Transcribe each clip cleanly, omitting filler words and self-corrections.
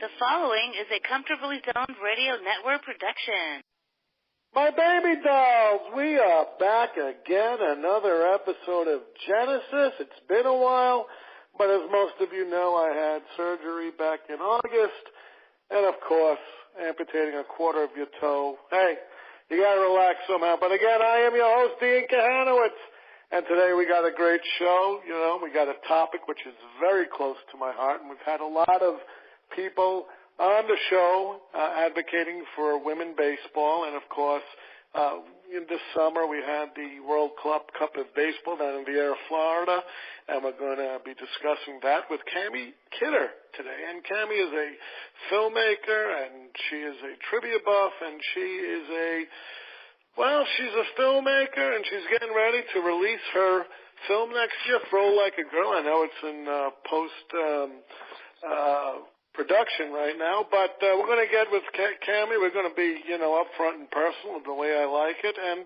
The following is a Comfortably Zoned Radio Network production. My baby dolls, we are back again, another episode of Genesis. It's been a while, but as most of you know, I had surgery back in August, and of course, amputating a quarter of your toe. Hey, you gotta relax somehow. But again, I am your host, Ian Kahanowitz, and today we got a great show. You know, we got a topic which is very close to my heart, and we've had a lot of people on the show advocating for women baseball, and of course, in this summer we had the World Cup of Baseball down in Viera, Florida, and we're going to be discussing that with Cami Kidder today. And Cami is a filmmaker, and she is a trivia buff, and she's a filmmaker, and she's getting ready to release her film next year, Throw Like a Girl. I know it's in production right now, but we're going to get with Cami. We're going to be, upfront and personal the way I like it, and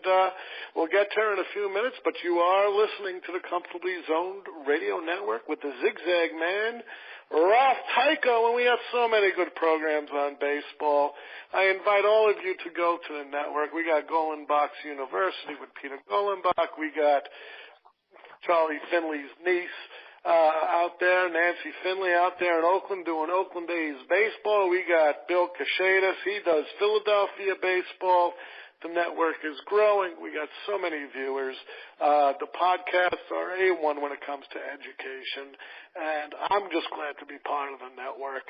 we'll get to her in a few minutes, but you are listening to the Comfortably Zoned Radio Network with the Zigzag Man, Ralph Tycho, and we have so many good programs on baseball. I invite all of you to go to the network. We got Golenbach's University with Peter Golenbach. We got Charlie Finley's niece out there, Nancy Finley out there in Oakland doing Oakland A's baseball. We got Bill Kashadas. He does Philadelphia baseball. The network is growing. We got so many viewers. The podcasts are A1 when it comes to education, and I'm just glad to be part of the network.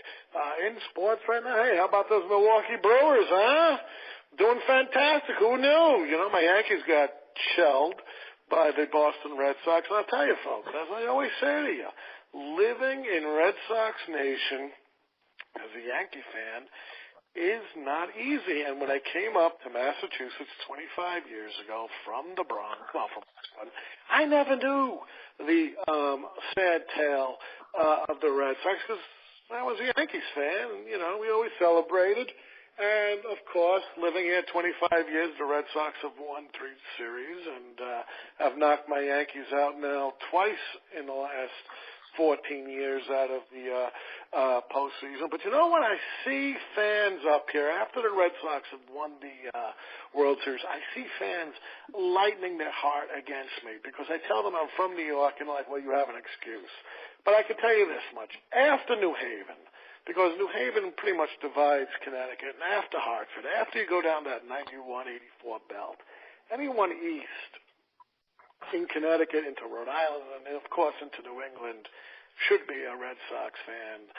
In sports right now, hey, how about those Milwaukee Brewers, huh? Doing fantastic. Who knew? My Yankees got shelled by the Boston Red Sox. And I'll tell you, folks, as I always say to you, living in Red Sox Nation as a Yankee fan is not easy. And when I came up to Massachusetts 25 years ago from the Bronx, from Boston, I never knew the sad tale of the Red Sox because I was a Yankees fan. And, we always celebrated. And, of course, living here 25 years, the Red Sox have won 3 series and have knocked my Yankees out now twice in the last 14 years out of the postseason. But when I see fans up here, after the Red Sox have won the World Series, I see fans lightening their heart against me because I tell them I'm from New York and they're like, well, you have an excuse. But I can tell you this much. After New Haven, because New Haven pretty much divides Connecticut, and after Hartford, after you go down that 91-84 belt, anyone east in Connecticut into Rhode Island and, of course, into New England should be a Red Sox fan.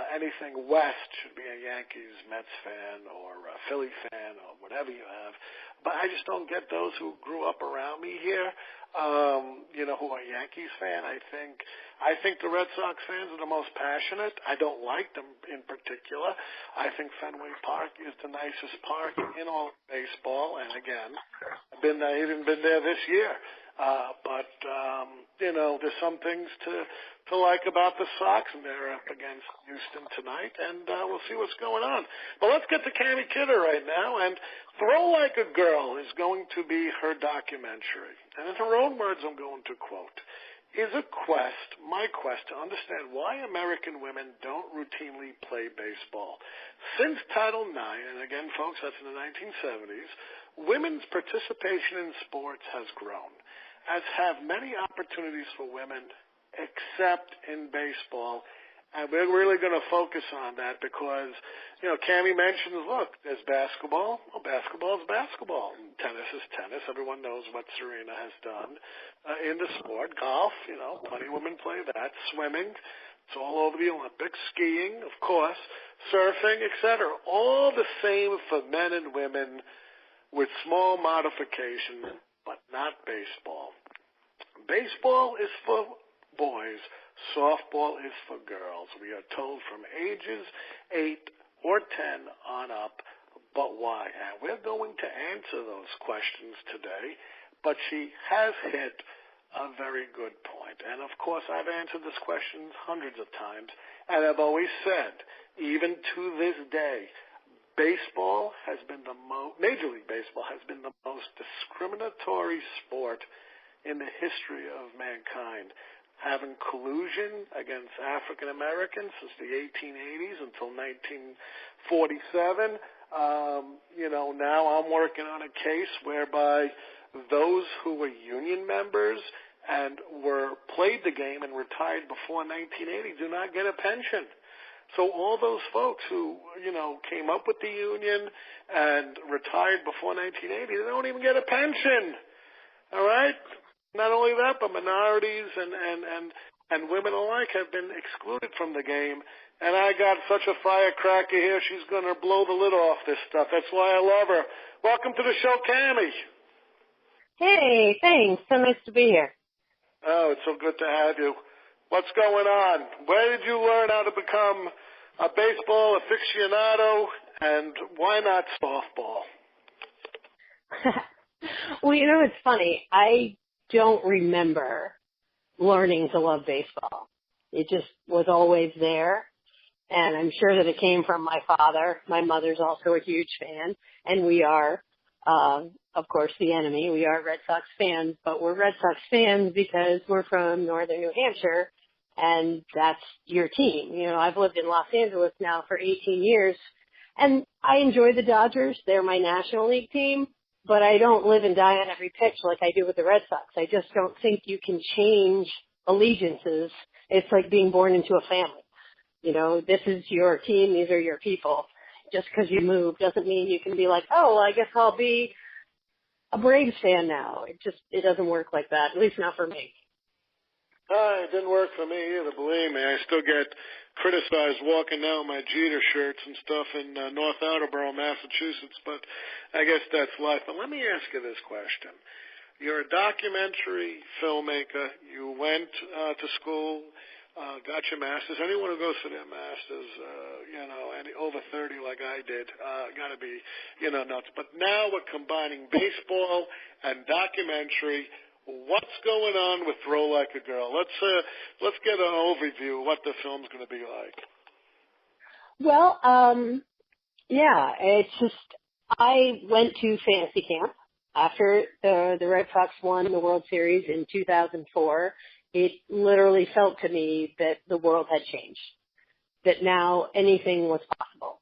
Anything west should be a Yankees, Mets fan, or a Philly fan, or whatever you have. But I just don't get those who grew up around me here, who are Yankees fan. I think the Red Sox fans are the most passionate. I don't like them in particular. I think Fenway Park is the nicest park in all of baseball. And again, I've even been there this year. But there's some things to like about the Sox, and they're up against Houston tonight, and we'll see what's going on. But let's get to Cami Kidder right now, and Throw Like a Girl is going to be her documentary. And in her own words, I'm going to quote, is my quest to understand why American women don't routinely play baseball. Since Title IX, and again, folks, that's in the 1970s, women's participation in sports has grown, as have many opportunities for women, except in baseball. And we're really going to focus on that because, Cami mentions, look, there's basketball. Well, basketball is basketball. And tennis is tennis. Everyone knows what Serena has done in the sport. Golf, plenty of women play that. Swimming, it's all over the Olympics. Skiing, of course. Surfing, etc. All the same for men and women with small modifications, but not baseball. Baseball is for boys. Softball is for girls. We are told from ages 8 or 10 on up, but why? And we're going to answer those questions today, but she has hit a very good point. And, of course, I've answered this question hundreds of times, and I've always said, even to this day, baseball has been Major League Baseball has been the most discriminatory sport in the history of mankind. having collusion against African Americans since the 1880s until 1947. Now I'm working on a case whereby those who were union members and played the game and retired before 1980 do not get a pension. So all those folks who, came up with the union and retired before 1980, they don't even get a pension. All right? Not only that, but minorities and women alike have been excluded from the game. And I got such a firecracker here, she's going to blow the lid off this stuff. That's why I love her. Welcome to the show, Cami. Hey, thanks. So nice to be here. Oh, it's so good to have you. What's going on? Where did you learn how to become a baseball aficionado, and why not softball? Well, it's funny. I don't remember learning to love baseball. It just was always there, and I'm sure that it came from my father. My mother's also a huge fan, and we are, of course, the enemy. We are Red Sox fans, but we're Red Sox fans because we're from northern New Hampshire, and that's your team. I've lived in Los Angeles now for 18 years, and I enjoy the Dodgers. They're my National League team, but I don't live and die on every pitch like I do with the Red Sox. I just don't think you can change allegiances. It's like being born into a family. This is your team. These are your people. Just because you move doesn't mean you can be like, oh, well, I guess I'll be a Braves fan now. It doesn't work like that, at least not for me. It didn't work for me either, believe me. I still get criticized walking down my Jeter shirts and stuff in North Attleboro, Massachusetts, but I guess that's life. But let me ask you this question. You're a documentary filmmaker. You went to school, got your master's. Anyone who goes for their master's, over 30 like I did, got to be, nuts. But now we're combining baseball and documentary. What's going on with Throw Like a Girl? Let's get an overview of what the film's going to be like. Well, it's just I went to fantasy camp after the Red Sox won the World Series in 2004. It literally felt to me that the world had changed, that now anything was possible.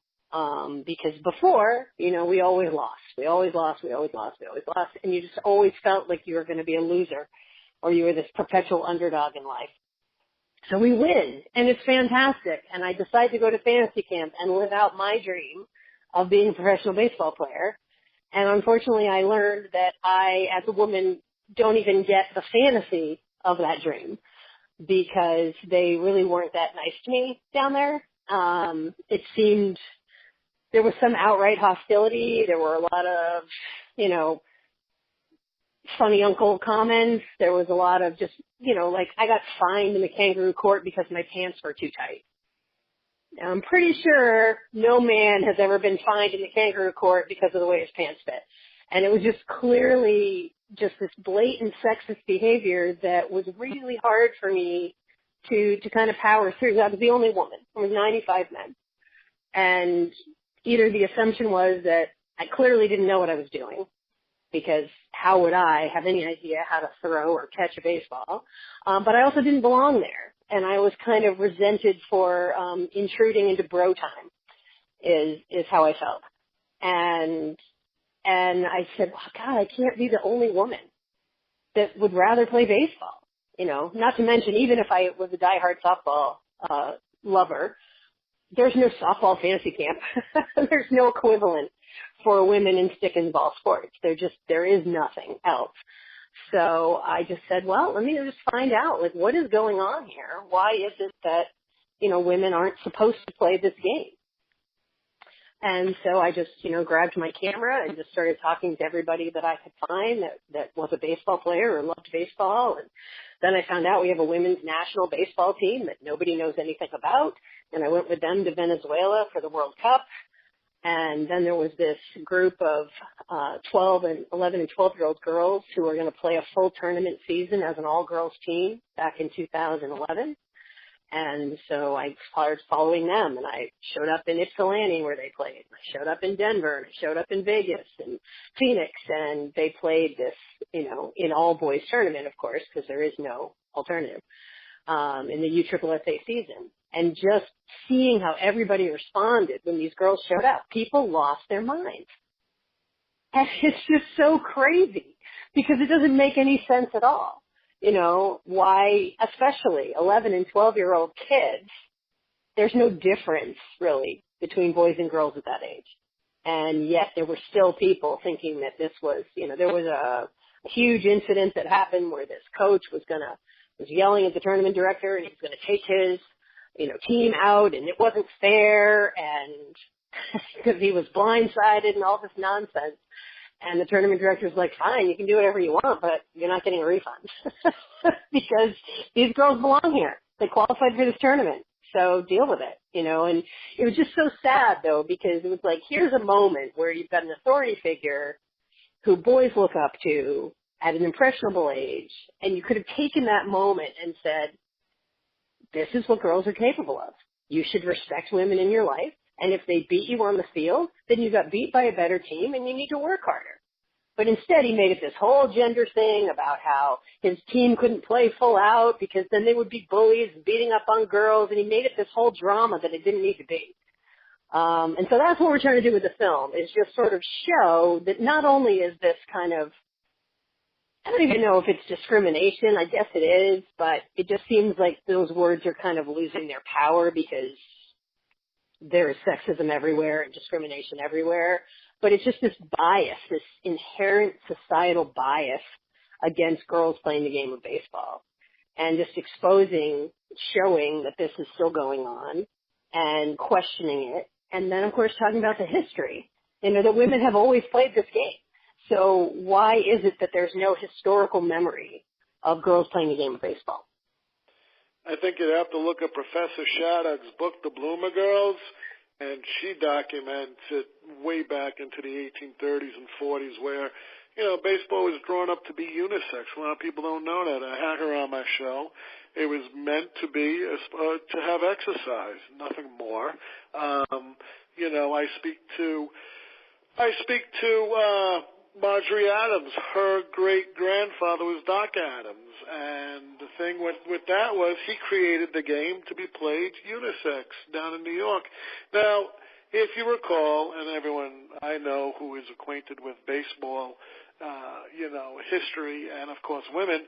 Because before, we always lost. We always lost, and you just always felt like you were going to be a loser or you were this perpetual underdog in life. So we win, and it's fantastic, and I decide to go to fantasy camp and live out my dream of being a professional baseball player. And unfortunately, I learned that I, as a woman, don't even get the fantasy of that dream because they really weren't that nice to me down there. It seemed there was some outright hostility. There were a lot of, funny uncle comments. There was a lot of just, like I got fined in the kangaroo court because my pants were too tight. Now, I'm pretty sure no man has ever been fined in the kangaroo court because of the way his pants fit. And it was just clearly just this blatant sexist behavior that was really hard for me to kind of power through. I was the only woman. There was 95 men. And either the assumption was that I clearly didn't know what I was doing, because how would I have any idea how to throw or catch a baseball? But I also didn't belong there. And I was kind of resented for intruding into bro time is how I felt. And I said, oh, God, I can't be the only woman that would rather play baseball. Not to mention, even if I was a diehard softball lover, there's no softball fantasy camp. There's no equivalent for women in stick and ball sports. There is nothing else. So I just said, well, let me just find out, like, what is going on here? Why is it that, women aren't supposed to play this game? And so I just, grabbed my camera and just started talking to everybody that I could find that was a baseball player or loved baseball. And then I found out we have a women's national baseball team that nobody knows anything about. And I went with them to Venezuela for the World Cup. And then there was this group of 11 and 12-year-old girls who were going to play a full tournament season as an all-girls team back in 2011. And so I started following them, and I showed up in Ypsilanti where they played. I showed up in Denver, and I showed up in Vegas and Phoenix, and they played this, in all-boys tournament, of course, because there is no alternative. in the USSSA season. And just seeing how everybody responded when these girls showed up, people lost their minds. And it's just so crazy because it doesn't make any sense at all. Why, especially 11 and 12-year-old kids, there's no difference really between boys and girls at that age. And yet there were still people thinking that this was, there was a huge incident that happened where this coach was yelling at the tournament director and he was going to take his, team out and it wasn't fair and because he was blindsided and all this nonsense. And the tournament director's like, fine, you can do whatever you want, but you're not getting a refund because these girls belong here. They qualified for this tournament. So deal with it, and it was just so sad though, because it was like, here's a moment where you've got an authority figure who boys look up to at an impressionable age. And you could have taken that moment and said, this is what girls are capable of. You should respect women in your life. And if they beat you on the field, then you got beat by a better team and you need to work harder. But instead he made it this whole gender thing about how his team couldn't play full out because then they would be bullies and beating up on girls. And he made it this whole drama that it didn't need to be. And so that's what we're trying to do with the film, is just sort of show that not only is this kind of, I don't even know if it's discrimination. I guess it is, but it just seems like those words are kind of losing their power because there is sexism everywhere and discrimination everywhere. But it's just this bias, this inherent societal bias against girls playing the game of baseball. And just exposing, showing that this is still going on and questioning it. And then, of course, talking about the history. That women have always played this game. So why is it that there's no historical memory of girls playing the game of baseball? I think you'd have to look at Professor Shattuck's book, The Bloomer Girls, and she documents it way back into the 1830s and 40s where, baseball was drawn up to be unisex. A lot of people don't know that. I had her on my show. It was meant to be to have exercise, nothing more. I speak to Marjorie Adams. Her great-grandfather was Doc Adams, and the thing with that was he created the game to be played unisex down in New York. Now, if you recall, and everyone I know who is acquainted with baseball, history and, of course, women,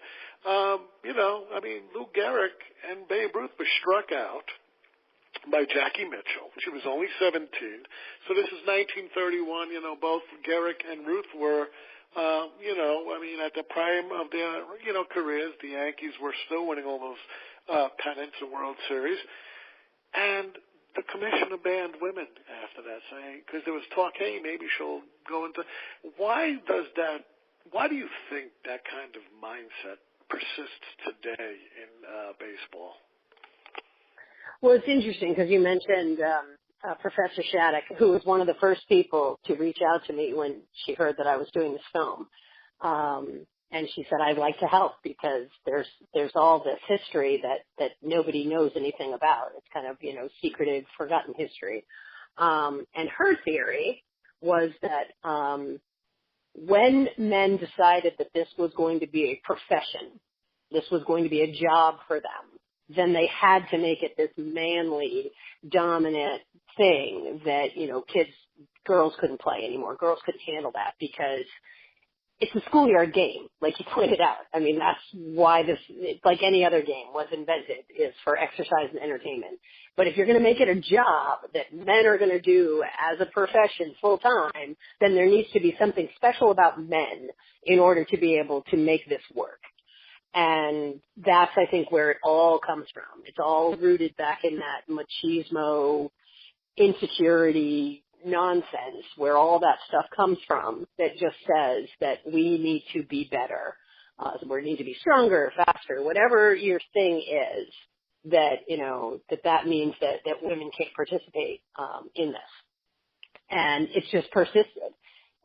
Lou Gehrig and Babe Ruth were struck out by Jackie Mitchell. She was only 17. So this is 1931. Both Gehrig and Ruth were, at the prime of their, careers. The Yankees were still winning all those pennants and World Series. And the commissioner banned women after that, saying, because there was talk, hey, maybe she'll go into. Why do you think that kind of mindset persists today in baseball? Well, it's interesting because you mentioned Professor Shattuck, who was one of the first people to reach out to me when she heard that I was doing this film. And she said, I'd like to help because there's all this history that nobody knows anything about. It's kind of, secretive, forgotten history. And her theory was that when men decided that this was going to be a profession, this was going to be a job for them, then they had to make it this manly, dominant thing that, girls couldn't play anymore. Girls couldn't handle that because it's a schoolyard game, like you pointed out. I mean, that's why this, like any other game, was invented, is for exercise and entertainment. But if you're going to make it a job that men are going to do as a profession full time, then there needs to be something special about men in order to be able to make this work. And that's, I think, where it all comes from. It's all rooted back in that machismo, insecurity, nonsense, where all that stuff comes from, that just says that we need to be better. We need to be stronger, faster, whatever your thing is, that, that means that women can't participate in this. And it's just persisted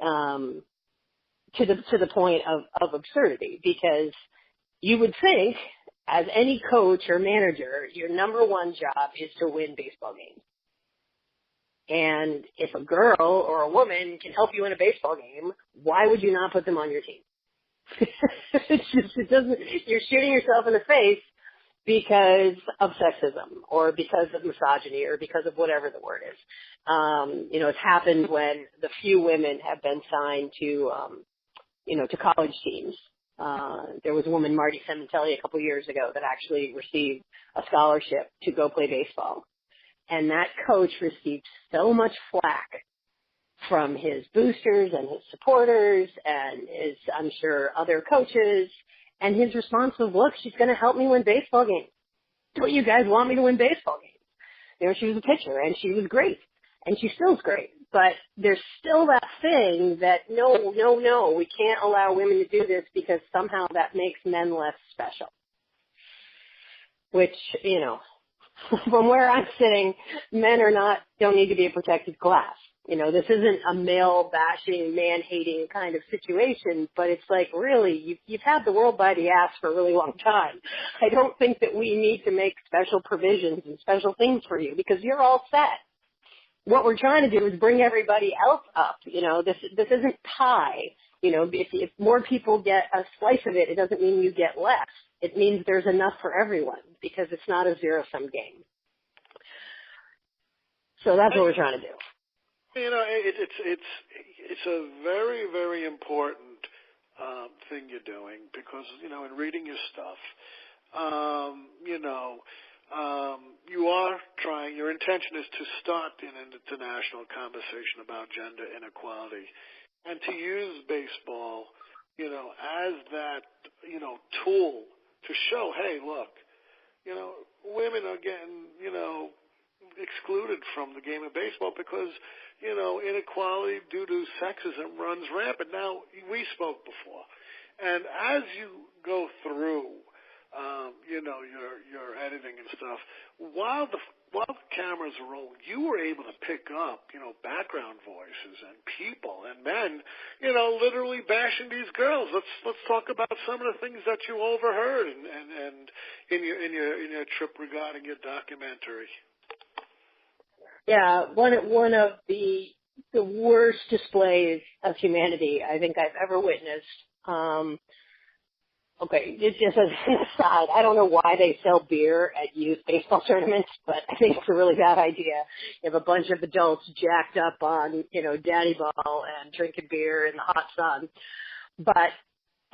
to the point of absurdity, because you would think, as any coach or manager, your number one job is to win baseball games. And if a girl or a woman can help you in a baseball game, why would you not put them on your team? It doesn't, you're shooting yourself in the face because of sexism or because of misogyny or because of whatever the word is. It's happened when the few women have been signed to, to college teams. There was a woman, Marty Cementelli, a couple of years ago that actually received a scholarship to go play baseball. And that coach received so much flack from his boosters and his supporters and his, I'm sure, other coaches. And his response was, look, she's going to help me win baseball games. Don't you guys want me to win baseball games? She was a pitcher, and she was great. And she still is great. But there's still that thing that, no, we can't allow women to do this because somehow that makes men less special. Which, from where I'm sitting, men don't need to be a protected class. This isn't a male-bashing, man-hating kind of situation, but it's like, really, you've had the world by the ass for a really long time. I don't think that we need to make special provisions and special things for you because you're all set. What we're trying to do is bring everybody else up. This isn't pie. If more people get a slice of it, it doesn't mean you get less. It means there's enough for everyone because it's not a zero-sum game. So that's what we're trying to do. It's a very, very important thing you're doing because, in reading your stuff, you are trying, your intention is to start an international conversation about gender inequality and to use baseball, as that, tool to show, hey, look, women are getting, excluded from the game of baseball because, inequality due to sexism runs rampant. Now, we spoke before, and as you go through, your editing and stuff, while the cameras are rolling, you were able to pick up, background voices and people and men, literally bashing these girls. Let's talk about some of the things that you overheard and in your trip regarding your documentary. Yeah, one of the worst displays of humanity I think I've ever witnessed. Okay, just as an aside, I don't know why they sell beer at youth baseball tournaments, but I think it's a really bad idea. You have a bunch of adults jacked up on, daddy ball and drinking beer in the hot sun. But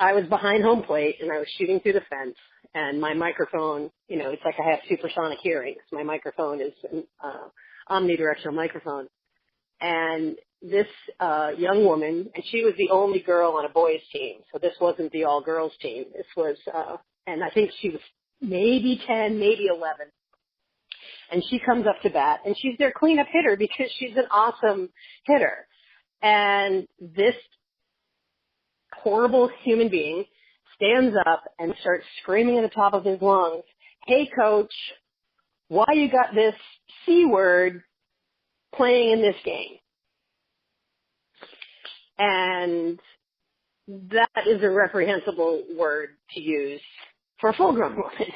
I was behind home plate and I was shooting through the fence and my microphone, it's like I have supersonic hearing. My microphone is an omnidirectional microphone. And this young woman, and she was the only girl on a boys' team, so this wasn't the all-girls team. This was, and I think she was maybe 10, maybe 11. And she comes up to bat, and she's their cleanup hitter because she's an awesome hitter. And this horrible human being stands up and starts screaming at the top of his lungs, "Hey, coach, why you got this C word playing in this game?" And that is a reprehensible word to use for a full-grown woman,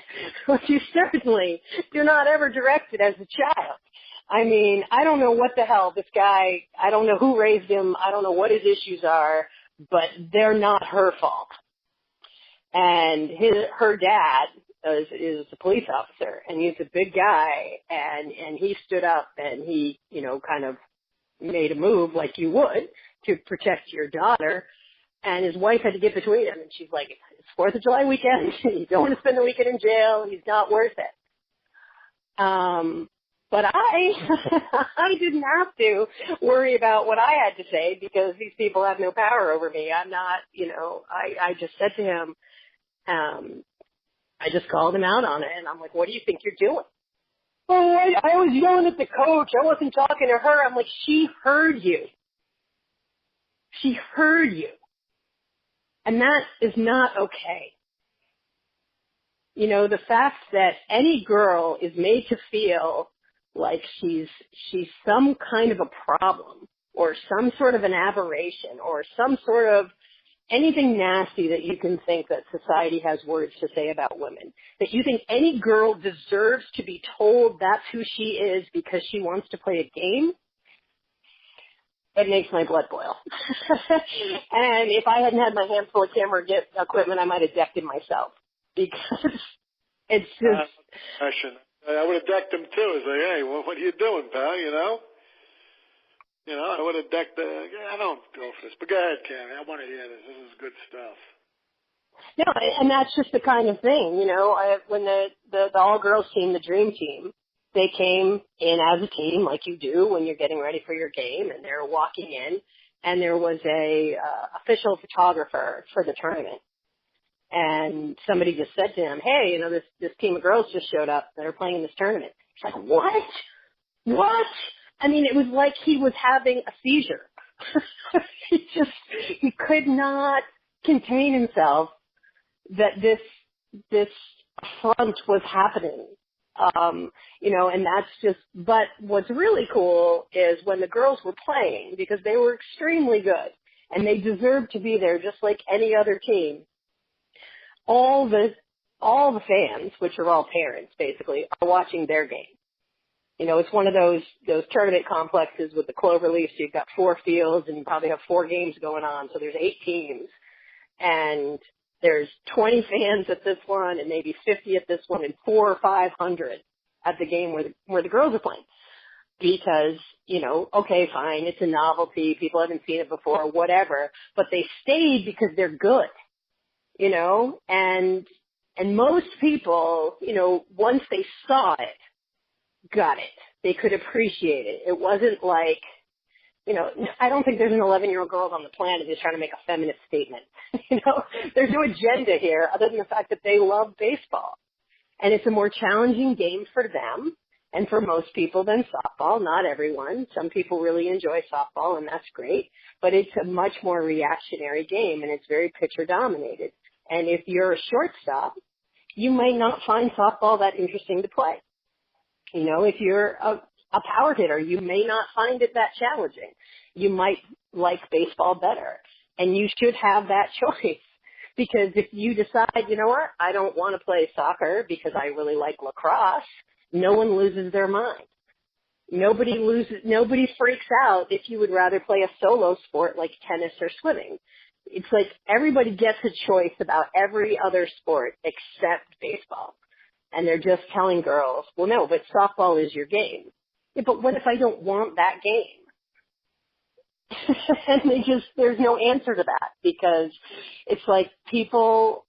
which you certainly do not ever direct it as a child. I mean, I don't know what the hell this guy, I don't know who raised him, I don't know what his issues are, but they're not her fault. And her dad is a police officer, and he's a big guy, and he stood up and he, kind of made a move like you would to protect your daughter, and his wife had to get between him, and she's like, it's 4th of July weekend, you don't want to spend the weekend in jail, he's not worth it. But I didn't have to worry about what I had to say because these people have no power over me. I'm not, I just said to him, I just called him out on it, and I'm like, what do you think you're doing? Oh, I was yelling at the coach. I wasn't talking to her. I'm like, she heard you. She heard you. And that is not okay. The fact that any girl is made to feel like she's some kind of a problem or some sort of an aberration or some sort of anything nasty that you can think that society has words to say about women, that you think any girl deserves to be told that's who she is because she wants to play a game, it makes my blood boil. And if I hadn't had my hands full of camera equipment, I might have decked it myself because It's just... I would have decked him, too. Say, hey, what are you doing, pal, I would have decked I don't go for this. But go ahead, Cami. I want to hear this. This is good stuff. No, and that's just the kind of thing, when the all-girls team, the dream team, they came in as a team like you do when you're getting ready for your game, and they're walking in, and there was a official photographer for the tournament. And somebody just said to him, hey, this team of girls just showed up that are playing in this tournament. He's like, what? What? I mean, it was like he was having a seizure. He could not contain himself that this affront was happening. And that's just, but what's really cool is when the girls were playing, because they were extremely good and they deserved to be there just like any other team. All the fans, which are all parents basically, are watching their game. It's one of those tournament complexes with the cloverleaf. So you've got 4 fields and you probably have 4 games going on. So there's 8 teams and there's 20 fans at this one and maybe 50 at this one and 400 or 500 at the game where the girls are playing. Because, okay, fine, it's a novelty. People haven't seen it before, whatever. But they stayed because they're good, and most people, once they saw it, got it. They could appreciate it. It wasn't like, I don't think there's an 11-year-old girl on the planet who's trying to make a feminist statement. There's no agenda here other than the fact that they love baseball. And it's a more challenging game for them and for most people than softball. Not everyone. Some people really enjoy softball, and that's great. But it's a much more reactionary game, and it's very pitcher-dominated. And if you're a shortstop, you might not find softball that interesting to play. If you're a power hitter, you may not find it that challenging. You might like baseball better. And you should have that choice. Because if you decide, I don't want to play soccer because I really like lacrosse, no one loses their mind. Nobody freaks out if you would rather play a solo sport like tennis or swimming. It's like everybody gets a choice about every other sport except baseball. And they're just telling girls, well, no, but softball is your game. Yeah, but what if I don't want that game? And there's no answer to that because it's like people,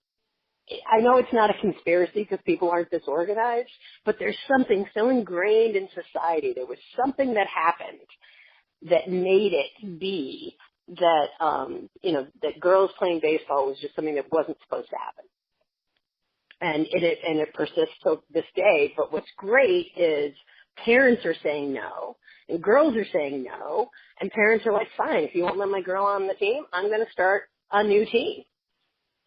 I know it's not a conspiracy because people aren't disorganized, but there's something so ingrained in society. There was something that happened that made it be that, that girls playing baseball was just something that wasn't supposed to happen. And it persists till this day. But what's great is parents are saying no, and girls are saying no, and parents are like, fine, if you won't let my girl on the team, I'm going to start a new team.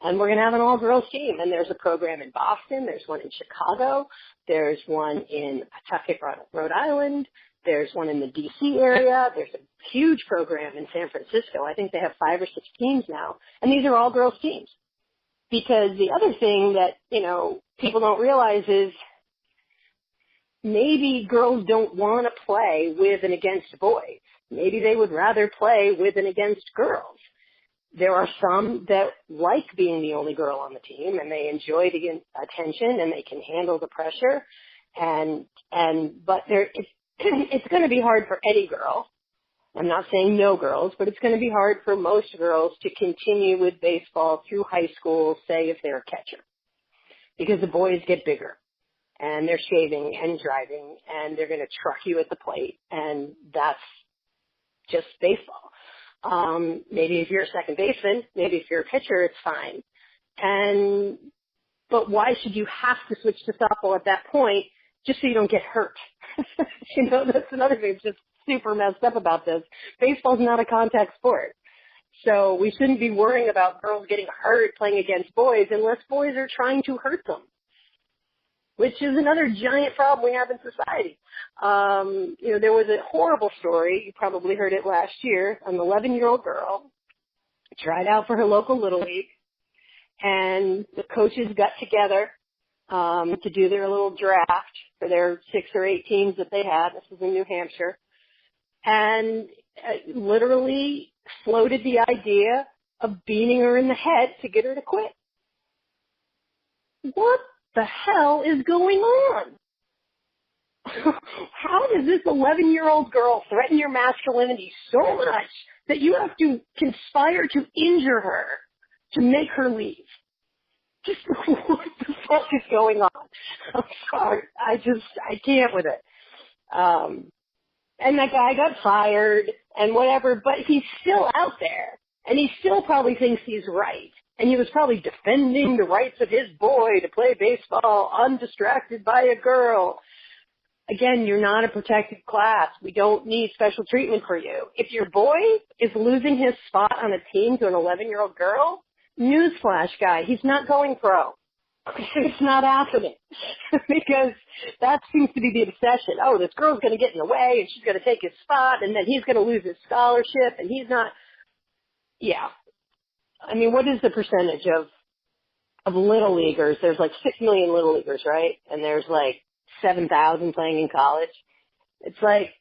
And we're going to have an all-girls team. And there's a program in Boston. There's one in Chicago. There's one in Pawtucket, Rhode Island. There's one in the D.C. area. There's a huge program in San Francisco. I think they have 5 or 6 teams now. And these are all girls teams. Because the other thing that, people don't realize is maybe girls don't want to play with and against boys. Maybe they would rather play with and against girls. There are some that like being the only girl on the team and they enjoy the attention and they can handle the pressure. But it's going to be hard for any girl. I'm not saying no girls, but it's going to be hard for most girls to continue with baseball through high school, say if they're a catcher, because the boys get bigger and they're shaving and driving and they're going to truck you at the plate, and that's just baseball. Maybe if you're a second baseman, maybe if you're a pitcher, it's fine. But why should you have to switch to softball at that point just so you don't get hurt? That's another thing that's just super messed up about this. Baseball's not a contact sport. So we shouldn't be worrying about girls getting hurt playing against boys unless boys are trying to hurt them, which is another giant problem we have in society. There was a horrible story. You probably heard it last year. An 11-year-old girl tried out for her local Little League, and the coaches got together to do their little draft for their 6 or 8 teams that they had. This was in New Hampshire. And literally floated the idea of beating her in the head to get her to quit. What the hell is going on? How does this 11-year-old girl threaten your masculinity so much that you have to conspire to injure her to make her leave? Just what the fuck is going on? I'm sorry. I can't with it. And that guy got fired and whatever, but he's still out there. And he still probably thinks he's right. And he was probably defending the rights of his boy to play baseball undistracted by a girl. Again, you're not a protected class. We don't need special treatment for you. If your boy is losing his spot on a team to an 11-year-old girl, newsflash, guy, he's not going pro. It's not happening. Because that seems to be the obsession. Oh, this girl's going to get in the way and she's going to take his spot and then he's going to lose his scholarship and he's not. Yeah. I mean, what is the percentage of little leaguers? There's like 6 million little leaguers, right? And there's like 7,000 playing in college. It's like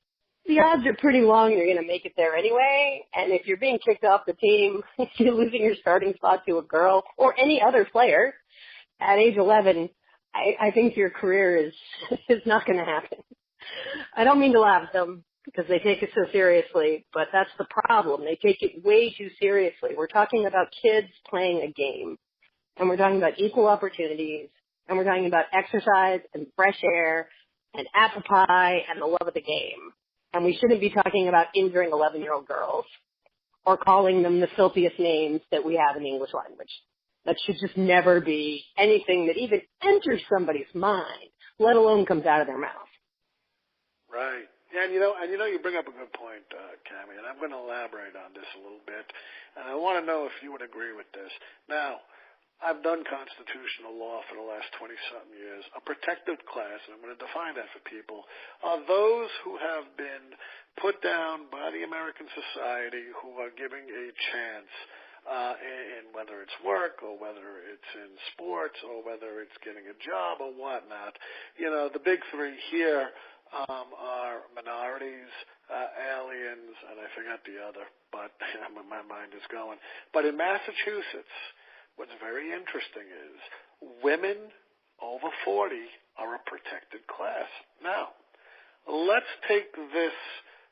the odds are pretty long you're going to make it there anyway. And if you're being kicked off the team, if you're losing your starting spot to a girl or any other player at age 11, I think your career is not going to happen. I don't mean to laugh at them because they take it so seriously, but that's the problem. They take it way too seriously. We're talking about kids playing a game, and we're talking about equal opportunities, and we're talking about exercise and fresh air and apple pie and the love of the game. And we shouldn't be talking about injuring 11-year-old girls or calling them the filthiest names that we have in the English language. That should just never be anything that even enters somebody's mind, let alone comes out of their mouth. Right. Yeah, and you bring up a good point, Cami, and I'm going to elaborate on this a little bit, and I want to know if you would agree with this. Now, I've done constitutional law for the last 20-something years. A protected class, and I'm going to define that for people, are those who have been put down by the American society who are giving a chance in whether it's work or whether it's in sports or whether it's getting a job or whatnot. You know, the big three here are minorities, aliens, and I forgot the other, but my mind is going. But in Massachusetts, what's very interesting is women over 40 are a protected class. Now, let's take this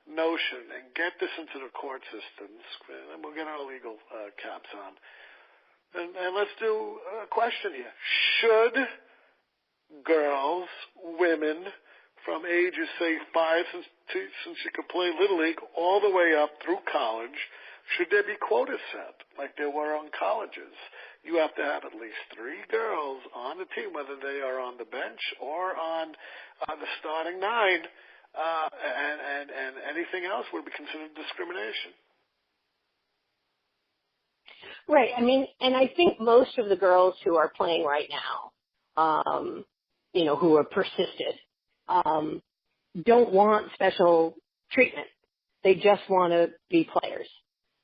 notion and get this into the court systems, and we'll get our legal caps on. And let's do a question here. Should girls, women, from ages, say, 5, since you can play Little League, all the way up through college, should there be quotas set like there were on colleges? You have to have at least 3 girls on the team, whether they are on the bench or on the starting 9, and anything else would be considered discrimination. Right. I mean, and I think most of the girls who are playing right now, who have persisted, don't want special treatment. They just want to be players.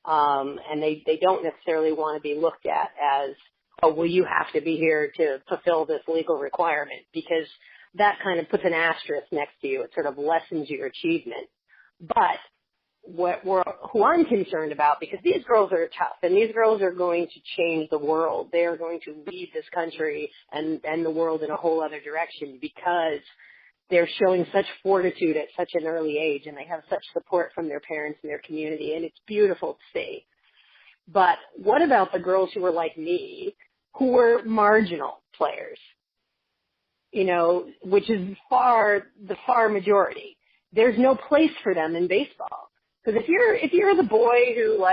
And they don't necessarily want to be looked at as, oh, well, you have to be here to fulfill this legal requirement, because that kind of puts an asterisk next to you. It sort of lessens your achievement. But who I'm concerned about, because these girls are tough, and these girls are going to change the world. They are going to lead this country and the world in a whole other direction, because they're showing such fortitude at such an early age, and they have such support from their parents and their community, and it's beautiful to see. But what about the girls who were like me, who were marginal players, which is the far majority? There's no place for them in baseball. Because if you're the boy who,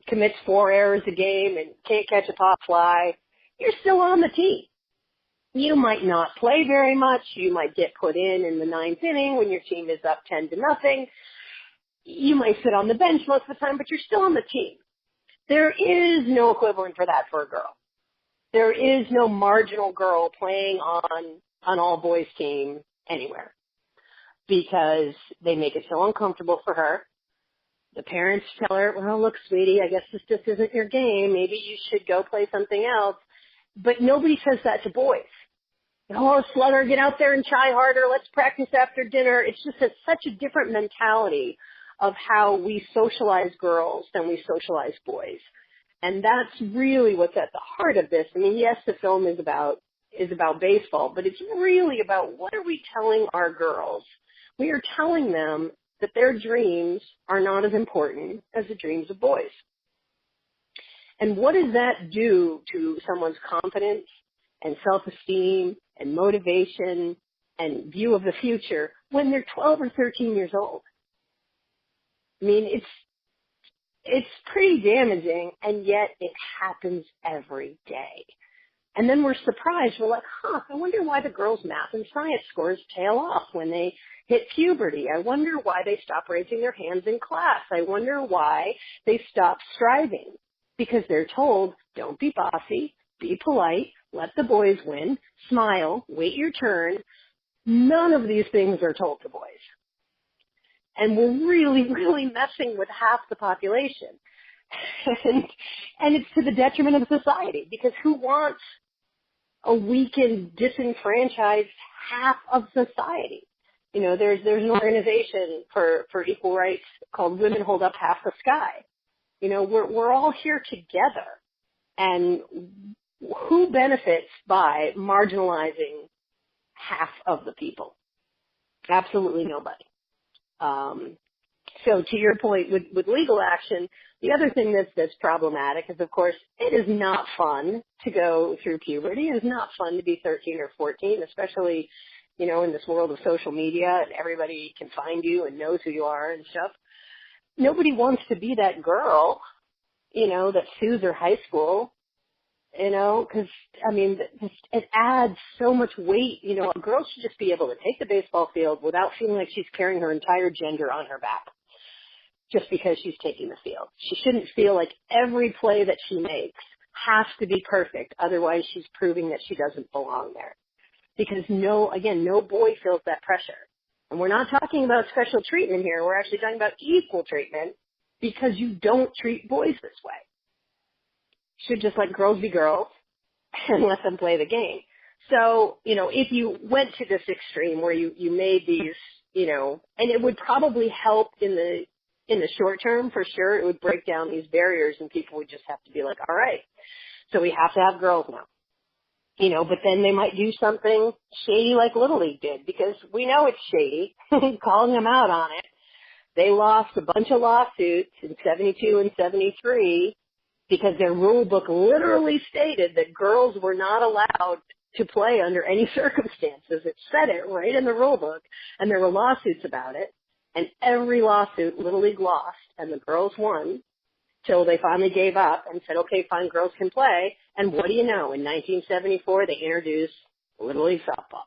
commits 4 errors a game and can't catch a pop fly, you're still on the team. You might not play very much. You might get put in the 9th inning when your team is up 10-0. You might sit on the bench most of the time, but you're still on the team. There is no equivalent for that for a girl. There is no marginal girl playing on an all-boys team anywhere, because they make it so uncomfortable for her. The parents tell her, well, look, sweetie, I guess this just isn't your game. Maybe you should go play something else. But nobody says that to boys. Oh, slugger, get out there and try harder. Let's practice after dinner. It's just such a different mentality of how we socialize girls than we socialize boys. And that's really what's at the heart of this. I mean, yes, the film is about is about baseball, but it's really about what are we telling our girls? We are telling them that their dreams are not as important as the dreams of boys. And what does that do to someone's confidence and self-esteem and motivation and view of the future when they're 12 or 13 years old? I mean, it's pretty damaging, and yet it happens every day. And then we're surprised. We're like, I wonder why the girls' math and science scores tail off when they hit puberty. I wonder why they stop raising their hands in class. I wonder why they stop striving. Because they're told, don't be bossy, be polite, let the boys win, smile, wait your turn. None of these things are told to boys. And we're really, really messing with half the population. And it's to the detriment of society, because who wants a weakened, disenfranchised half of society? You know, there's an organization for equal rights called Women Hold Up Half the Sky. You know, we're all here together. And who benefits by marginalizing half of the people? Absolutely nobody. So to your point with legal action, the other thing that's problematic is, of course, it is not fun to go through puberty. It is not fun to be 13 or 14, especially, you know, in this world of social media and everybody can find you and knows who you are and stuff. Nobody wants to be that girl, you know, that sues her high school, you know, because, I mean, it adds so much weight. You know, a girl should just be able to take the baseball field without feeling like she's carrying her entire gender on her back just because she's taking the field. She shouldn't feel like every play that she makes has to be perfect. Otherwise, she's proving that she doesn't belong there. Because no boy feels that pressure. And we're not talking about special treatment here. We're actually talking about equal treatment, because you don't treat boys this way. You should just let girls be girls and let them play the game. So, you know, if you went to this extreme where you made these, you know, and it would probably help in the short term for sure, it would break down these barriers and people would just have to be like, all right, so we have to have girls now. You know, but then they might do something shady like Little League did, because we know it's shady, calling them out on it. They lost a bunch of lawsuits in 72 and 73 because their rule book literally stated that girls were not allowed to play under any circumstances. It said it right in the rule book, and there were lawsuits about it. And every lawsuit Little League lost, and the girls won, till they finally gave up and said, okay, fine, girls can play. And what do you know? In 1974, they introduced Little League softball.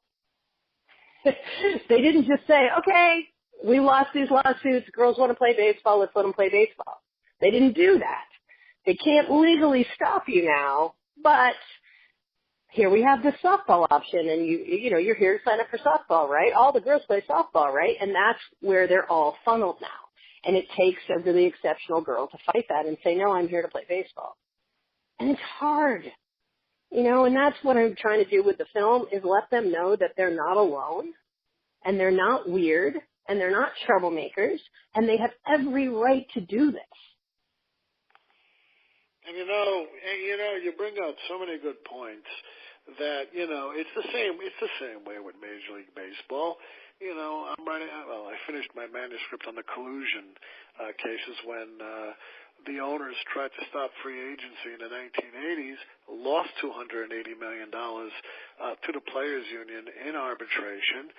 They didn't just say, okay, we lost these lawsuits, girls want to play baseball, let's let them play baseball. They didn't do that. They can't legally stop you now, but here we have this softball option, and you know, you're here to sign up for softball, right? All the girls play softball, right? And that's where they're all funneled now. And it takes a really exceptional girl to fight that and say, no, I'm here to play baseball. And it's hard, you know, and that's what I'm trying to do with the film, is let them know that they're not alone, and they're not weird, and they're not troublemakers, and they have every right to do this. And you bring out so many good points that, you know, it's the same way with Major League Baseball. You know, I finished my manuscript on the collusion cases when the owners tried to stop free agency in the 1980s, lost $280 million to the Players Union in arbitration,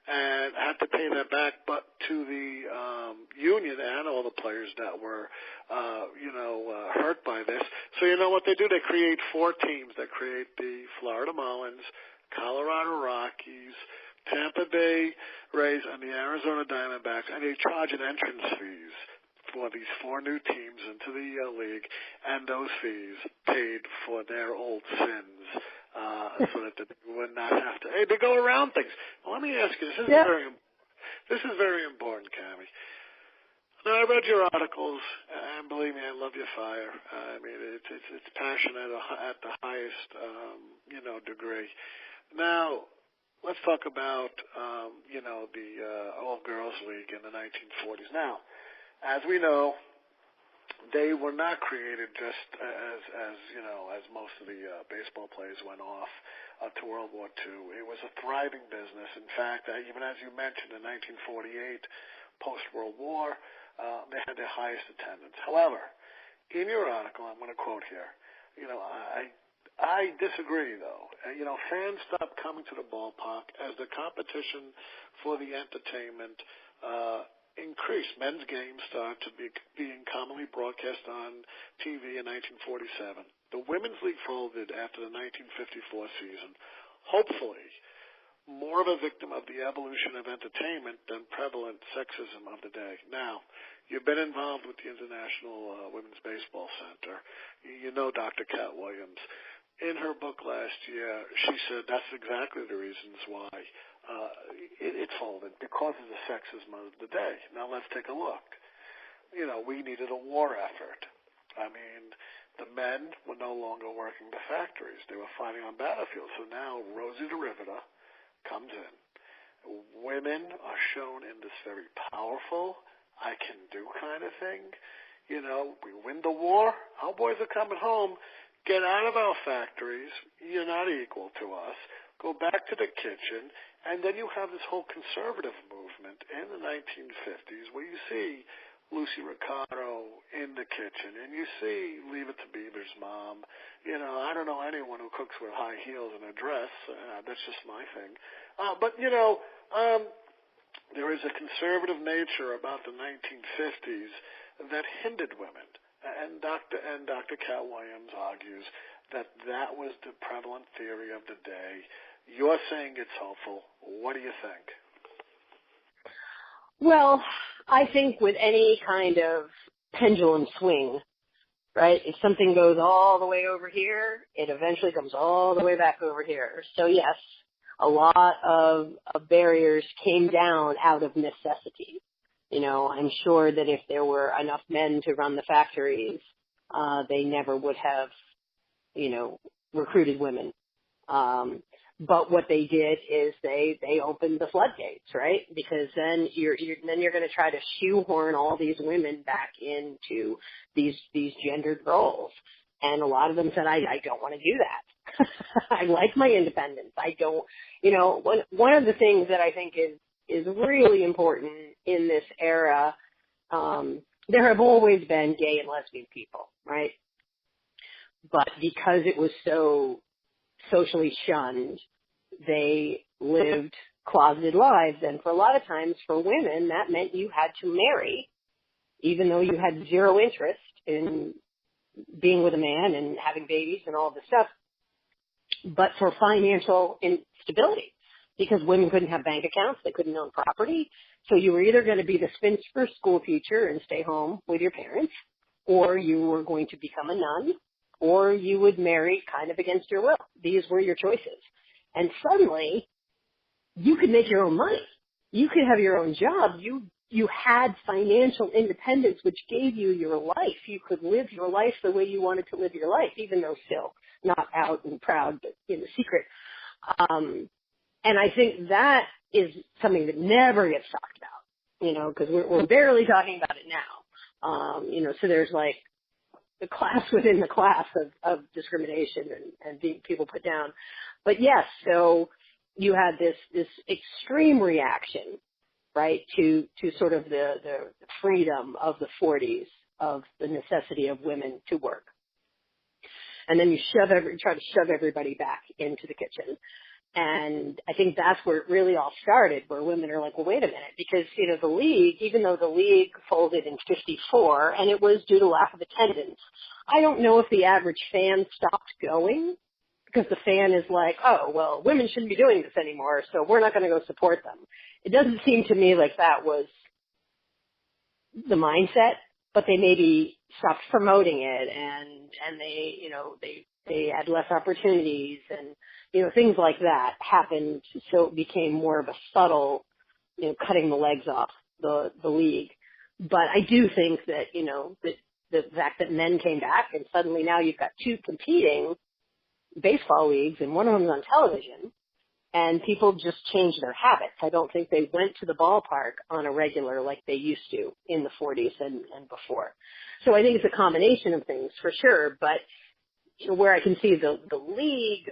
and had to pay that back, but to the union and all the players that were, hurt by this. So you know what they do? They create 4 teams. They create the Florida Marlins, Colorado Rockies, Tampa Bay Rays, and the Arizona Diamondbacks, and they charge an entrance fees for these 4 new teams into the league, and those fees paid for their old sins, so that they would not have to. Hey, they go around things. Well, let me ask you, this is very important, Cami. Now, I read your articles, and believe me, I love your fire. I mean, it's passion at the highest, degree. Now, let's talk about, the all-girls league in the 1940s. Now, as we know, they were not created just as most of the baseball players went off to World War II. It was a thriving business. In fact, even as you mentioned, in 1948, post-World War, they had their highest attendance. However, in your article, I'm going to quote here, I disagree, though. Fans stopped coming to the ballpark as the competition for the entertainment increased. Men's games started to being commonly broadcast on TV in 1947. The Women's League folded after the 1954 season, hopefully more of a victim of the evolution of entertainment than prevalent sexism of the day. Now, you've been involved with the International Women's Baseball Center. You know Dr. Cat Williams. In her book last year, she said that's exactly the reasons why it folded, because of the sexism of the day. Now let's take a look. We needed a war effort. I mean, the men were no longer working the factories. They were fighting on battlefields. So now Rosie DeRivita comes in. Women are shown in this very powerful, I can do kind of thing. We win the war. Our boys are coming home. Get out of our factories. You're not equal to us. Go back to the kitchen. And then you have this whole conservative movement in the 1950s where you see Lucy Ricardo in the kitchen, and you see Leave It to Beaver's mom. I don't know anyone who cooks with high heels and a dress. That's just my thing. But there is a conservative nature about the 1950s that hindered women. And Dr. Cat Williams argues that was the prevalent theory of the day. You're saying it's hopeful. What do you think? Well, I think with any kind of pendulum swing, right, if something goes all the way over here, it eventually comes all the way back over here. So, yes, a lot of barriers came down out of necessity. I'm sure that if there were enough men to run the factories, they never would have, recruited women. But what they did is they opened the floodgates, right? Because then you're going to try to shoehorn all these women back into these gendered roles. And a lot of them said, I don't want to do that. I like my independence. I don't, one of the things that I think is really important in this era, there have always been gay and lesbian people, right? But because it was so socially shunned, they lived closeted lives. And for a lot of times for women, that meant you had to marry, even though you had zero interest in being with a man and having babies and all this stuff, but for financial instability, because women couldn't have bank accounts, they couldn't own property. So you were either going to be the spinster school teacher and stay home with your parents, or you were going to become a nun, or you would marry kind of against your will. These were your choices. And suddenly, you could make your own money. You could have your own job. You had financial independence, which gave you your life. You could live your life the way you wanted to live your life, even though still not out and proud, but in the secret. And I think that is something that never gets talked about, because we're barely talking about it now. So there's like the class within the class of discrimination and being people put down. But yes, so you had this extreme reaction, right, to sort of the freedom of the 40s, of the necessity of women to work. And then you try to shove everybody back into the kitchen. And I think that's where it really all started, where women are like, well, wait a minute, because, the league, even though the league folded in 54, and it was due to lack of attendance, I don't know if the average fan stopped going, because the fan is like, oh, well, women shouldn't be doing this anymore, so we're not going to go support them. It doesn't seem to me like that was the mindset, but they maybe stopped promoting it, and they had less opportunities, and things like that happened, so it became more of a subtle, cutting the legs off the league. But I do think that, that the fact that men came back and suddenly now you've got two competing baseball leagues and one of them's on television, And people just changed their habits. I don't think they went to the ballpark on a regular like they used to in the 40s and before. So I think it's a combination of things for sure, but where I can see the league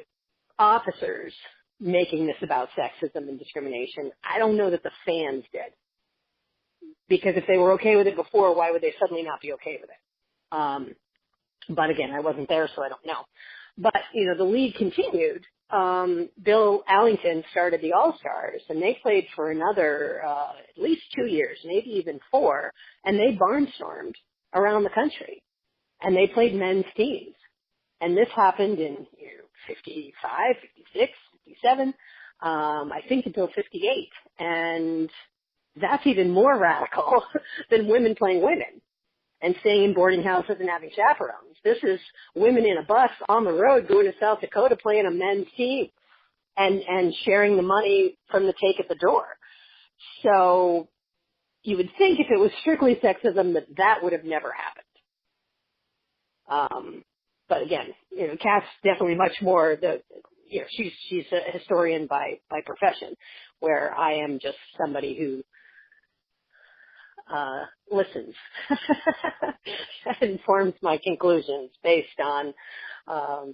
officers making this about sexism and discrimination, I don't know that the fans did. Because if they were okay with it before, why would they suddenly not be okay with it? But again, I wasn't there, so I don't know. But, the league continued. Bill Allington started the All-Stars, and they played for another at least 2 years, maybe even 4, and they barnstormed around the country. And they played men's teams. And this happened in 55, 56, 57, I think until 58. And that's even more radical than women playing women and staying in boarding houses and having chaperones. This is women in a bus on the road going to South Dakota playing a men's team and sharing the money from the take at the door. So you would think if it was strictly sexism that would have never happened. But again, Kat's definitely much more she's a historian by profession, where I am just somebody who listens and forms my conclusions based on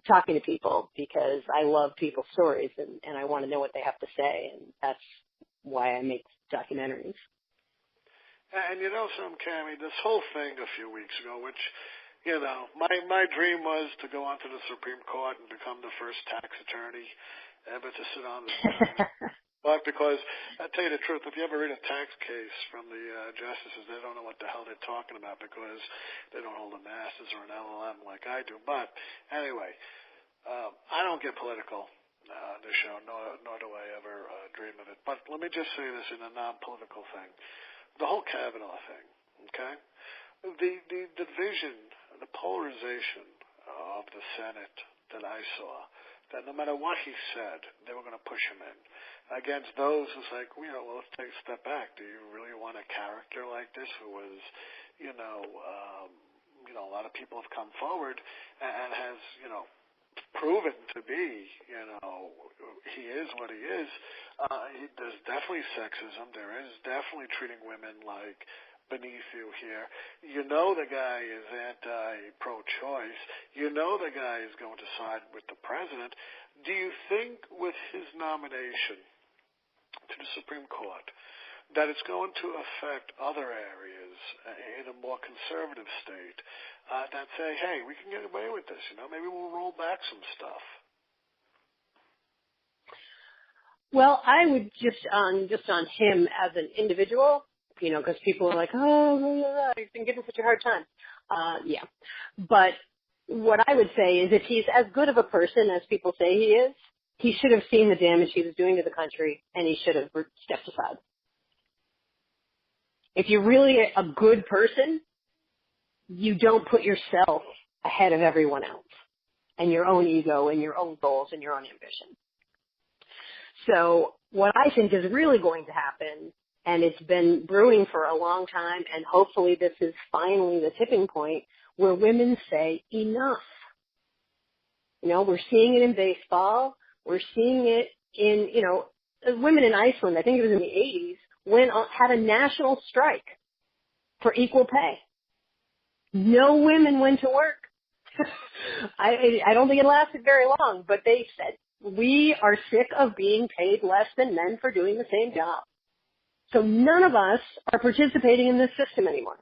talking to people, because I love people's stories and I want to know what they have to say, and that's why I make documentaries. And Cami, this whole thing a few weeks ago, which, my dream was to go onto the Supreme Court and become the first tax attorney ever to sit on the But because, I'll tell you the truth, if you ever read a tax case from the justices, they don't know what the hell they're talking about because they don't hold a master's or an LLM like I do. But anyway, I don't get political on this show, nor do I ever dream of it. But let me just say this in a non-political thing. The whole Kavanaugh thing, okay? The division, the polarization of the Senate that I saw, that no matter what he said, they were going to push him in. Against those, it's like, well, let's take a step back. Do you really want a character like this who was, a lot of people have come forward and has, proven to be, he is what he is. There's definitely sexism. There is definitely treating women like beneath you here. The guy is anti-pro-choice. The guy is going to side with the president. Do you think with his nomination to the Supreme Court that it's going to affect other areas in a more conservative state that say, hey, we can get away with this, maybe we'll roll back some stuff? Well, I would just on him as an individual, because people are like, oh, you've been given such a hard time. Yeah. But what I would say is if he's as good of a person as people say he is, he should have seen the damage he was doing to the country, and he should have stepped aside. If you're really a good person, you don't put yourself ahead of everyone else and your own ego and your own goals and your own ambition. So what I think is really going to happen, and it's been brewing for a long time, and hopefully this is finally the tipping point where women say enough. We're seeing it in baseball. We're seeing it in, women in Iceland, I think it was in the 80s, had a national strike for equal pay. No women went to work. I don't think it lasted very long, but they said, we are sick of being paid less than men for doing the same job. So none of us are participating in this system anymore.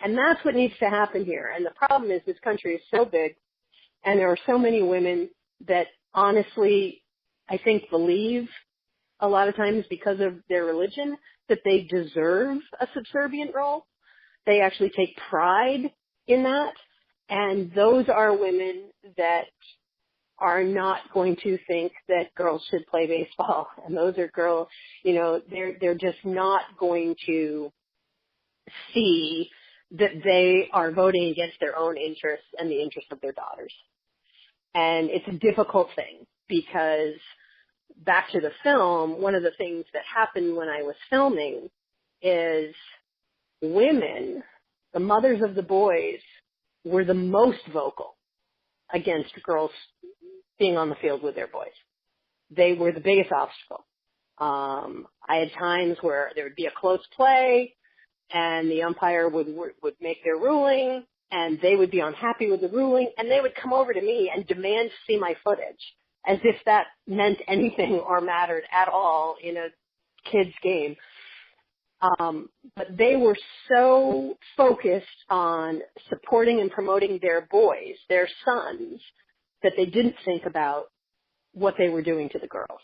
And that's what needs to happen here. And the problem is this country is so big, and there are so many women that honestly, I think believe a lot of times because of their religion that they deserve a subservient role. They actually take pride in that. And those are women that are not going to think that girls should play baseball. And those are girls, they're just not going to see that they are voting against their own interests and the interests of their daughters. And it's a difficult thing because back to the film, one of the things that happened when I was filming is women, the mothers of the boys, were the most vocal against girls being on the field with their boys. they were the biggest obstacle. I had times where there would be a close play and the umpire would make their ruling and they would be unhappy with the ruling and they would come over to me and demand to see my footage as if that meant anything or mattered at all in a kid's game. But they were so focused on supporting and promoting their boys, their sons, that they didn't think about what they were doing to the girls.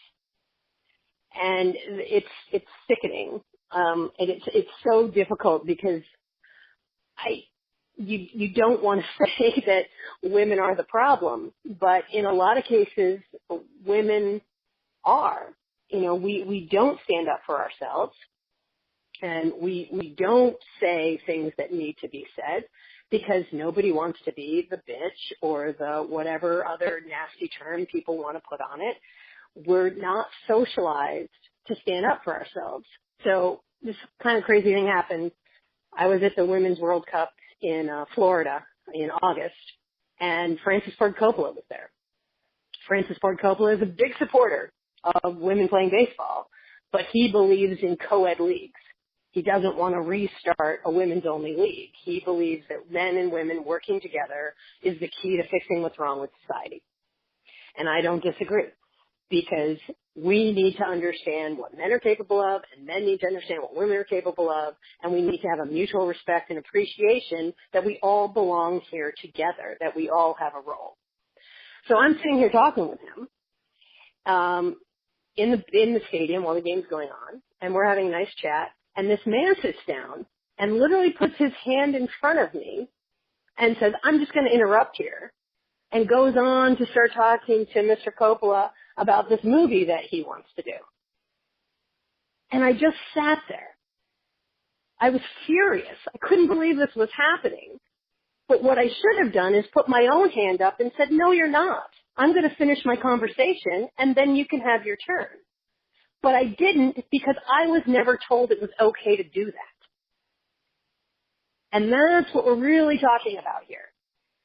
And it's sickening. And it's so difficult because you don't want to say that women are the problem, but in a lot of cases, women are. You know, we don't stand up for ourselves, and we don't say things that need to be said because nobody wants to be the bitch or the whatever other nasty term people want to put on it. We're not socialized to stand up for ourselves. So this kind of crazy thing happened. I was at the Women's World Cup in Florida in August, and Francis Ford Coppola was there. Francis Ford Coppola is a big supporter of women playing baseball, but he believes in co-ed leagues. He doesn't want to restart a women's-only league. He believes that men and women working together is the key to fixing what's wrong with society. And I don't disagree, because we need to understand what men are capable of, and men need to understand what women are capable of, and we need to have a mutual respect and appreciation that we all belong here together, that we all have a role. So I'm sitting here talking with him in the stadium while the game's going on, and we're having a nice chat, and this man sits down and literally puts his hand in front of me and says, I'm just going to interrupt here, and goes on to start talking to Mr. Coppola about this movie that he wants to do. And I just sat there. I was furious. I couldn't believe this was happening. But what I should have done is put my own hand up and said, no, you're not. I'm going to finish my conversation, and then you can have your turn. But I didn't, because I was never told it was okay to do that. And that's what we're really talking about here,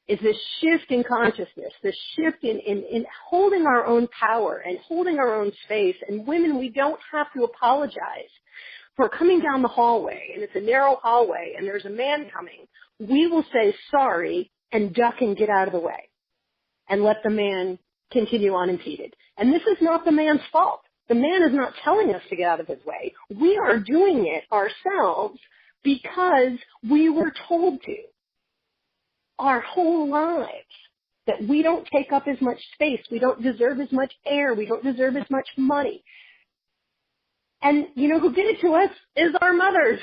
is this shift in consciousness, this shift in holding our own power and holding our own space. And women, we don't have to apologize for coming down the hallway, and it's a narrow hallway, and there's a man coming. We will say sorry and duck and get out of the way and let the man continue unimpeded. And this is not the man's fault. The man is not telling us to get out of his way. We are doing it ourselves because we were told to our whole lives, that we don't take up as much space, we don't deserve as much air, we don't deserve as much money. And you know who did it to us is our mothers.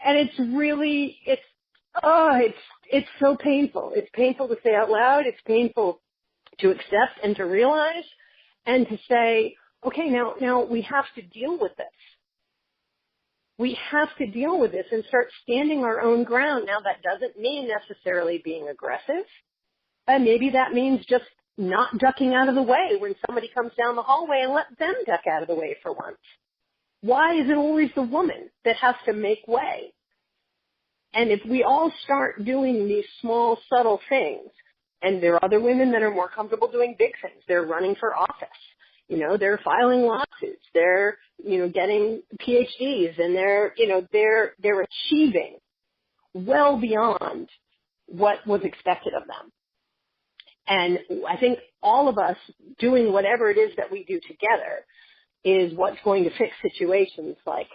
And it's really, it's so painful. It's painful to say out loud. It's painful to accept and to realize and to say, okay, now we have to deal with this. We have to deal with this and start standing our own ground. Now, that doesn't mean necessarily being aggressive. And maybe that means just not ducking out of the way when somebody comes down the hallway, and let them duck out of the way for once. Why is it always the woman that has to make way? And if we all start doing these small, subtle things, and there are other women that are more comfortable doing big things. They're running for office. You know, they're filing lawsuits. They're, getting PhDs, and they're achieving well beyond what was expected of them. And I think all of us doing whatever it is that we do together is what's going to fix situations like,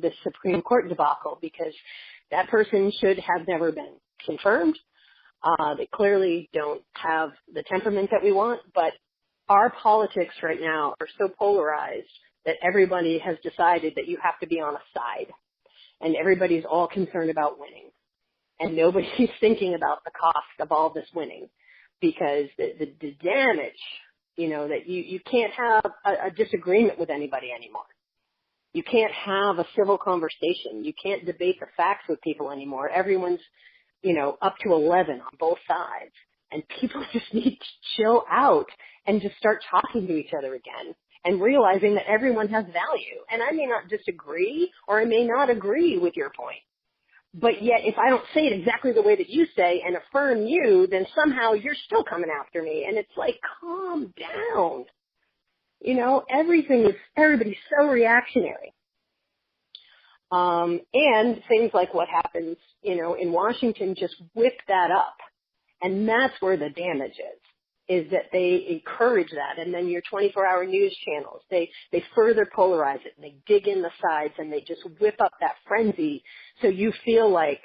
this Supreme Court debacle, because that person should have never been confirmed. They clearly don't have the temperament that we want, but our politics right now are so polarized that everybody has decided that you have to be on a side, and everybody's all concerned about winning, and nobody's thinking about the cost of all this winning, because the damage, that you can't have a disagreement with anybody anymore. You can't have a civil conversation. You can't debate the facts with people anymore. Everyone's up to 11 on both sides. And people just need to chill out and just start talking to each other again and realizing that everyone has value. And I may not disagree, or I may not agree with your point, But yet, if I don't say it exactly the way that you say and affirm you, then somehow you're still coming after me. And it's like, calm down. You know, everybody's so reactionary. And things like what happens, you know, in Washington just whip that up. And that's where the damage is that they encourage that. And then your 24-hour news channels, they further polarize it, and they dig in the sides, and they just whip up that frenzy. So you feel like,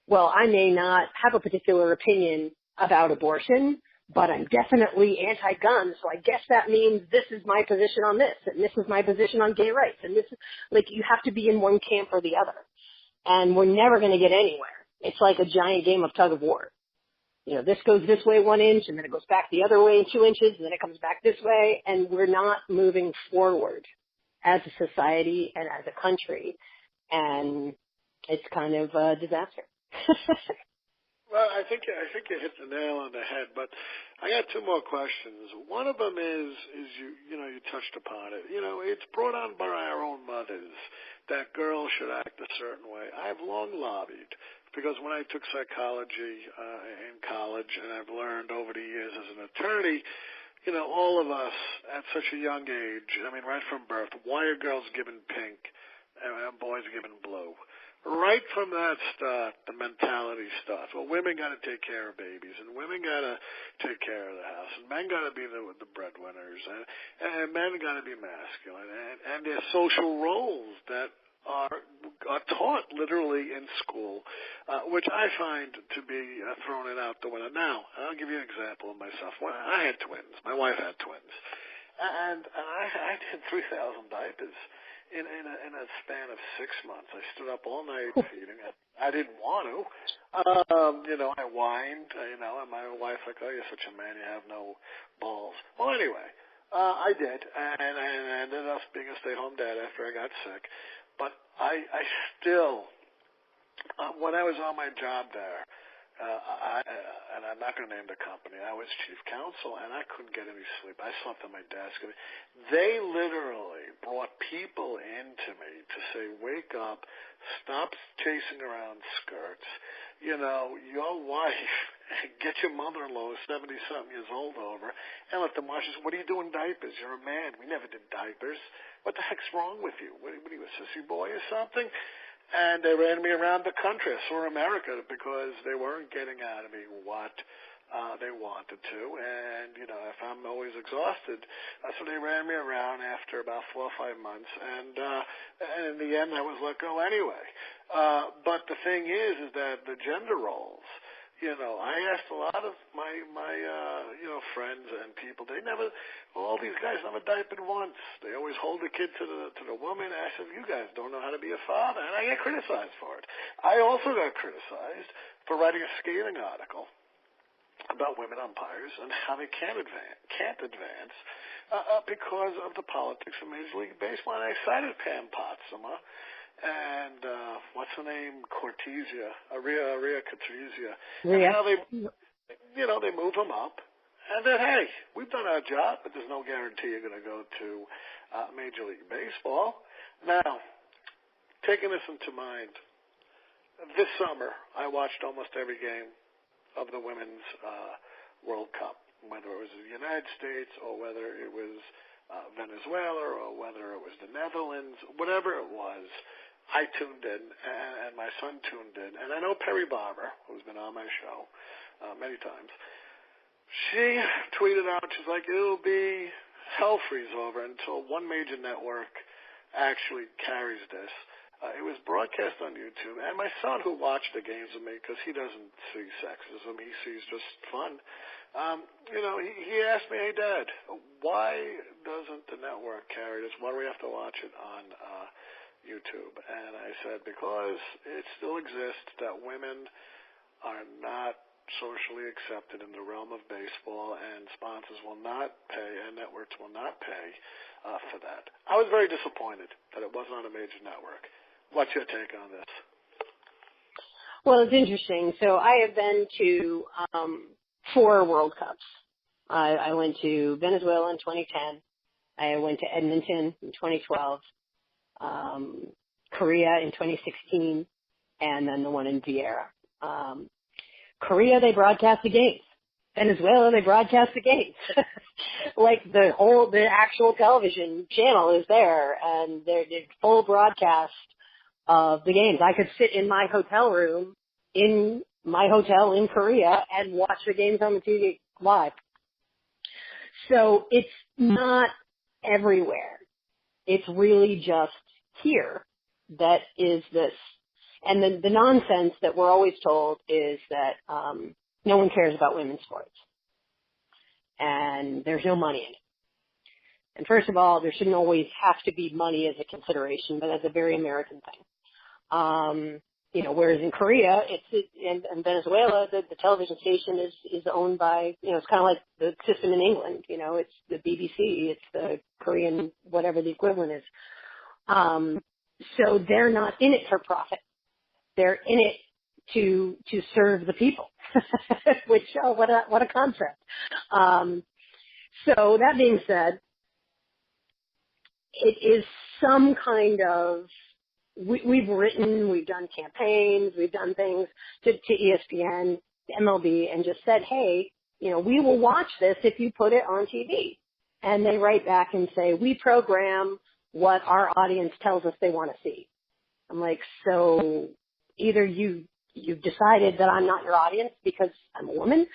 well, I may not have a particular opinion about abortion, but I'm definitely anti-gun, so I guess that means this is my position on this, and this is my position on gay rights, and this is, like, you have to be in one camp or the other. And we're never going to get anywhere. It's like a giant game of tug of war. You know, this goes this way 1 inch, and then it goes back the other way 2 inches, and then it comes back this way, and we're not moving forward as a society and as a country, and it's kind of a disaster. Well, I think you hit the nail on the head, but I got two more questions. One of them is you touched upon it. You know, it's brought on by our own mothers that girls should act a certain way. I've long lobbied because when I took psychology in college, and I've learned over the years as an attorney, you know, all of us at such a young age, I mean, right from birth, why are girls given pink and boys given blue? Right from that start, the mentality starts. Well, women got to take care of babies, and women got to take care of the house, and men got to be the breadwinners, and men got to be masculine, and there's social roles that are taught literally in school, which I find to be thrown out the window. Now, I'll give you an example of myself. When I had twins. My wife had twins, and I did 3,000 diapers. In a span of 6 months. I stood up all night feeding it. I didn't want to. You know, I whined, you know, and my wife like, oh, you're such a man, you have no balls. Well, anyway, I did, and I ended up being a stay-home dad after I got sick. But I still, when I was on my job there, and I'm not going to name the company, I was chief counsel, and I couldn't get any sleep. I slept on my desk. They literally brought people into me to say, wake up, stop chasing around skirts. You know, your wife, get your mother-in-law, 70-something years old, over, and let them wash this. What are you doing diapers? You're a man. We never did diapers. What the heck's wrong with you? What are you, a sissy boy or something? And they ran me around the country. I saw America because they weren't getting out of me what they wanted to. And, you know, if I'm always exhausted, so they ran me around after about 4 or 5 months. And in the end, I was let go anyway. But the thing is that the gender roles, you know, I asked a lot of my friends and people. All these guys never diapered once. They always hold the kid to the woman. I said, you guys don't know how to be a father, and I get criticized for it. I also got criticized for writing a scathing article about women umpires and how they can't advance because of the politics of Major League Baseball. And I cited Pam Potsema. And what's her name? Ria Katrizia. And how they move them up. And then, hey, we've done our job, but there's no guarantee you're going to go to Major League Baseball. Now, taking this into mind, this summer I watched almost every game of the Women's World Cup, whether it was the United States or whether it was Venezuela or whether it was the Netherlands, whatever it was. I tuned in, and my son tuned in. And I know Perry Barber, who's been on my show many times, she tweeted out, she's like, it'll be hell freeze over until one major network actually carries this. It was broadcast on YouTube, and my son, who watched the games with me, because he doesn't see sexism, he sees just fun, he asked me, hey, Dad, why doesn't the network carry this? Why do we have to watch it on YouTube? And I said, because it still exists that women are not socially accepted in the realm of baseball, and sponsors will not pay, and networks will not pay for that. I was very disappointed that it wasn't on a major network. What's your take on this? Well, it's interesting. So I have been to 4 World Cups. I went to Venezuela in 2010. I went to Edmonton in 2012. Korea in 2016, and then the one in Vieira. Korea, they broadcast the games. Venezuela, they broadcast the games. Like the actual television channel is there, and they're full broadcast of the games. I could sit in my hotel room in my hotel in Korea and watch the games on the TV live. So it's not everywhere. It's really just here that is this. And the nonsense that we're always told is that no one cares about women's sports. And there's no money in it. And first of all, there shouldn't always have to be money as a consideration, but that's a very American thing. Whereas in Korea, and Venezuela, the television station is owned by, it's kind of like the system in England. It's the BBC, it's the Korean, whatever the equivalent is. So they're not in it for profit. They're in it to serve the people, which, what a concept. So that being said, it is some kind of, we've done campaigns, we've done things to ESPN, MLB, and just said, hey, we will watch this if you put it on TV. And they write back and say, we program what our audience tells us they want to see. I'm like, so either you've decided that I'm not your audience because I'm a woman,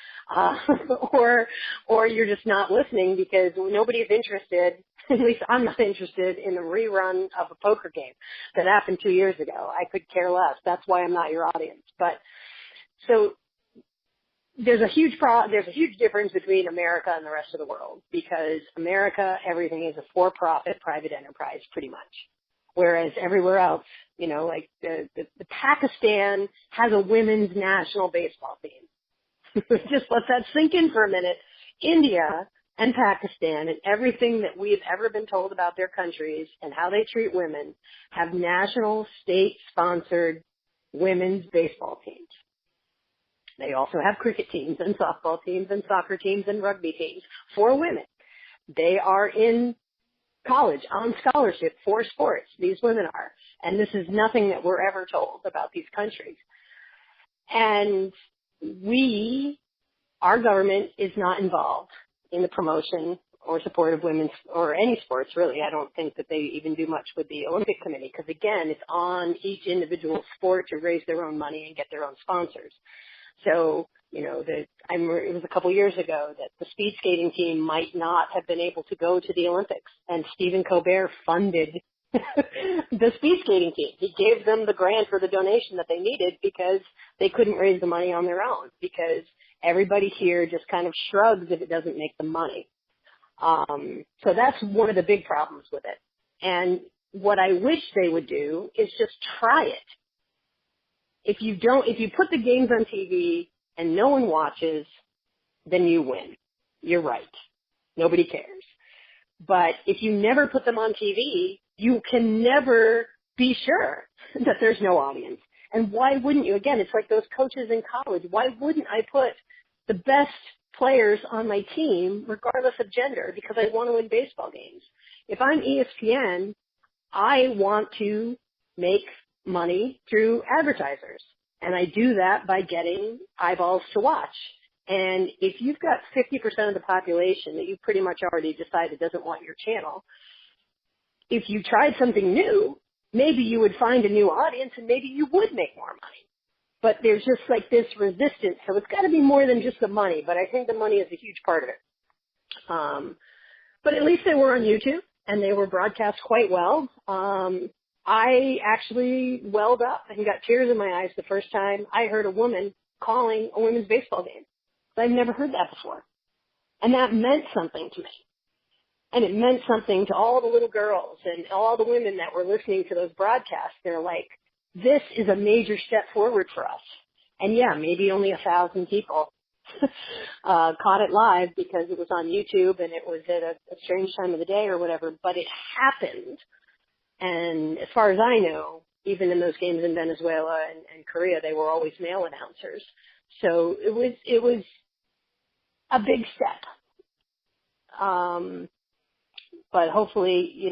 or you're just not listening because nobody's interested. At least I'm not interested in a rerun of a poker game that happened 2 years ago. I could care less. That's why I'm not your audience. But so there's a huge difference between America and the rest of the world, because America, everything is a for-profit private enterprise pretty much. Whereas everywhere else, like the Pakistan has a women's national baseball team. Just let that sink in for a minute. India and Pakistan and everything that we've ever been told about their countries and how they treat women have national state-sponsored women's baseball teams. They also have cricket teams and softball teams and soccer teams and rugby teams for women. They are in college on scholarship for sports. These women are. And this is nothing that we're ever told about these countries. And our government is not involved in the promotion or support of women's or any sports, really. I don't think that they even do much with the Olympic Committee, because, again, it's on each individual sport to raise their own money and get their own sponsors. So, it was a couple years ago that the speed skating team might not have been able to go to the Olympics, and Stephen Colbert funded the speed skating team. He gave them the grant for the donation that they needed because they couldn't raise the money on their own, because everybody here just kind of shrugs if it doesn't make them money. So that's one of the big problems with it. And what I wish they would do is just try it. If you put the games on TV and no one watches, then you win. You're right. Nobody cares. But if you never put them on TV, you can never be sure that there's no audience. And why wouldn't you? Again, it's like those coaches in college. Why wouldn't I put the best players on my team, regardless of gender, because I want to win baseball games? If I'm ESPN, I want to make money through advertisers. And I do that by getting eyeballs to watch. And if you've got 50% of the population that you've pretty much already decided doesn't want your channel, if you tried something new, maybe you would find a new audience and maybe you would make more money. But there's just like this resistance. So it's got to be more than just the money, but I think the money is a huge part of it. But at least they were on YouTube and they were broadcast quite well. I actually welled up and got tears in my eyes the first time I heard a woman calling a women's baseball game. I've never heard that before. And that meant something to me. And it meant something to all the little girls and all the women that were listening to those broadcasts. They're like, this is a major step forward for us. And yeah, maybe only 1,000 people caught it live because it was on YouTube and it was at a strange time of the day or whatever, but it happened. And as far as I know, even in those games in Venezuela and Korea, they were always male announcers. So it was a big step. But hopefully,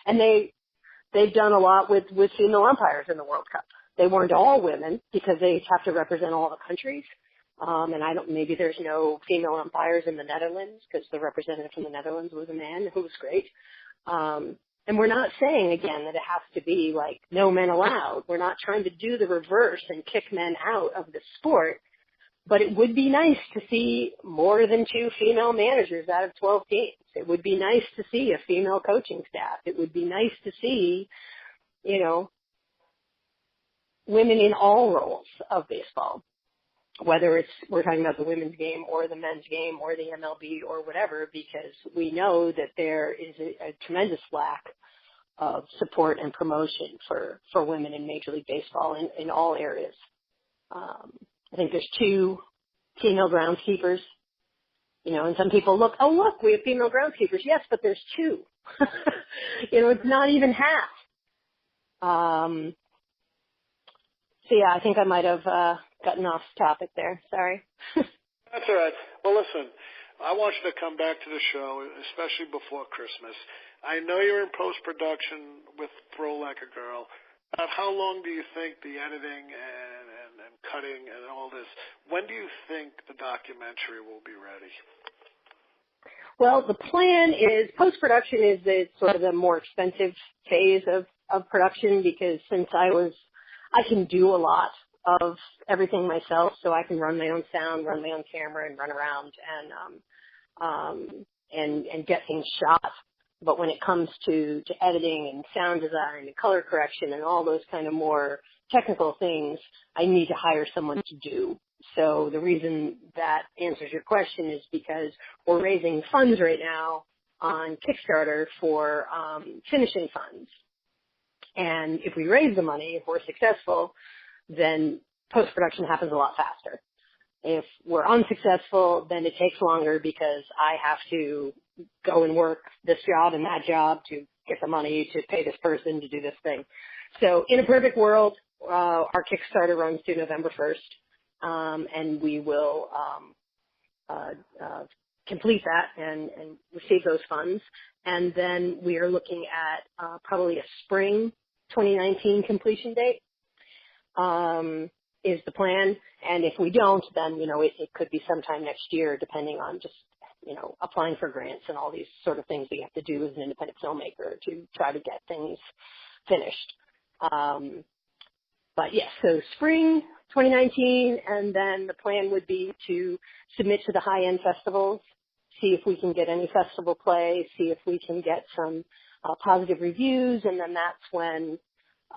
and they've done a lot with female umpires in the World Cup. They weren't all women because they have to represent all the countries. And maybe there's no female umpires in the Netherlands because the representative from the Netherlands was a man who was great. And we're not saying, again, that it has to be like no men allowed. We're not trying to do the reverse and kick men out of the sport. But it would be nice to see more than 2 female managers out of 12 games. It would be nice to see a female coaching staff. It would be nice to see, women in all roles of baseball, whether we're talking about the women's game or the men's game or the MLB or whatever, because we know that there is a tremendous lack of support and promotion for women in Major League Baseball in all areas. I think there's 2 female groundskeepers, and some people look, we have female groundskeepers. Yes, but there's 2. It's not even half. So yeah, I think I might have gotten off topic there. Sorry. That's all right. Well, listen, I want you to come back to the show, especially before Christmas. I know you're in post-production with Throw Like a Girl. How long do you think the editing and cutting and all this, when do you think the documentary will be ready? Well, the plan is post-production is sort of the more expensive phase of production because since I can do a lot of everything myself, so I can run my own sound, run my own camera, and run around and get things shot. But when it comes to editing and sound design and color correction and all those kind of more technical things, I need to hire someone to do. So the reason that answers your question is because we're raising funds right now on Kickstarter for finishing funds. And if we raise the money, if we're successful, then post-production happens a lot faster. If we're unsuccessful, then it takes longer because I have to go and work this job and that job to get the money to pay this person to do this thing. So in a perfect world, our Kickstarter runs through November 1st, and we will complete that and receive those funds. And then we are looking at probably a spring 2019 completion date is the plan. And if we don't, then, it could be sometime next year, depending on just, applying for grants and all these sort of things that you have to do as an independent filmmaker to try to get things finished. But yes, so spring 2019, and then the plan would be to submit to the high-end festivals, see if we can get any festival play, see if we can get some positive reviews, and then that's when,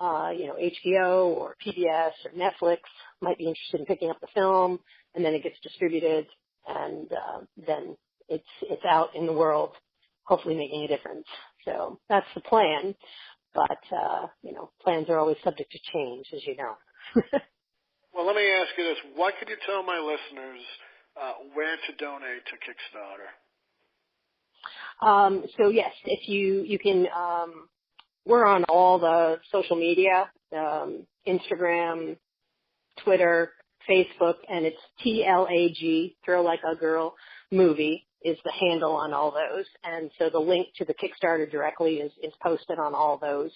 HBO or PBS or Netflix might be interested in picking up the film, and then it gets distributed, and then it's out in the world, hopefully making a difference. So that's the plan. But, plans are always subject to change, as you know. Well, let me ask you this. What could you tell my listeners where to donate to Kickstarter? So, yes, if you can, we're on all the social media, Instagram, Twitter, Facebook, and it's TLAG, Throw Like a Girl Movie, is the handle on all those. And so the link to the Kickstarter directly is posted on all those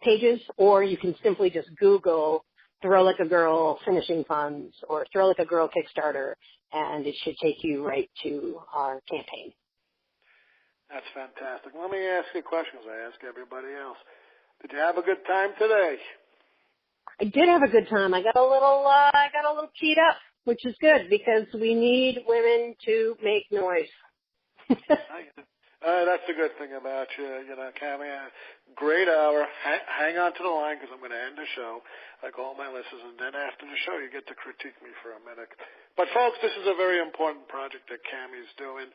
pages, or you can simply just Google Throw Like a Girl Finishing Funds or Throw Like a Girl Kickstarter, and it should take you right to our campaign. That's fantastic. Let me ask you a question as I ask everybody else. Did you have a good time today? I did have a good time. I got a little keyed up, which is good because we need women to make noise. That's the good thing about you, Cami. Great hour. Hang on to the line because I'm going to end the show like all my listeners, and then after the show you get to critique me for a minute. But, folks, this is a very important project that Cami's doing.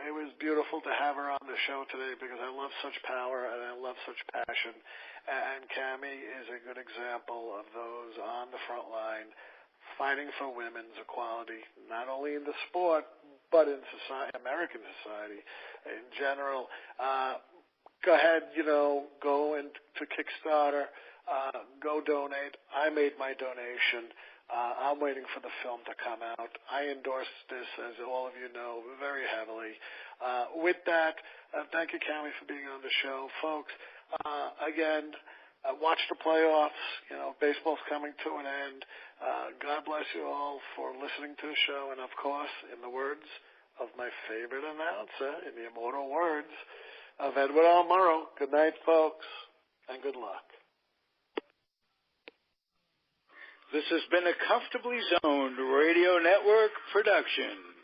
It was beautiful to have her on the show today because I love such power and I love such passion. And Cami is a good example of those on the front line fighting for women's equality, not only in the sport, but in society, American society in general. Go ahead, go into Kickstarter, go donate. I made my donation. I'm waiting for the film to come out. I endorse this, as all of you know, very heavily. With that, thank you, Cami, for being on the show. Folks, again, watch the playoffs. You know, baseball's coming to an end. God bless you all for listening to the show. And, of course, in the words of my favorite announcer, in the immortal words of Edward R. Murrow, good night, folks, and good luck. This has been a Comfortably Zoned Radio Network production.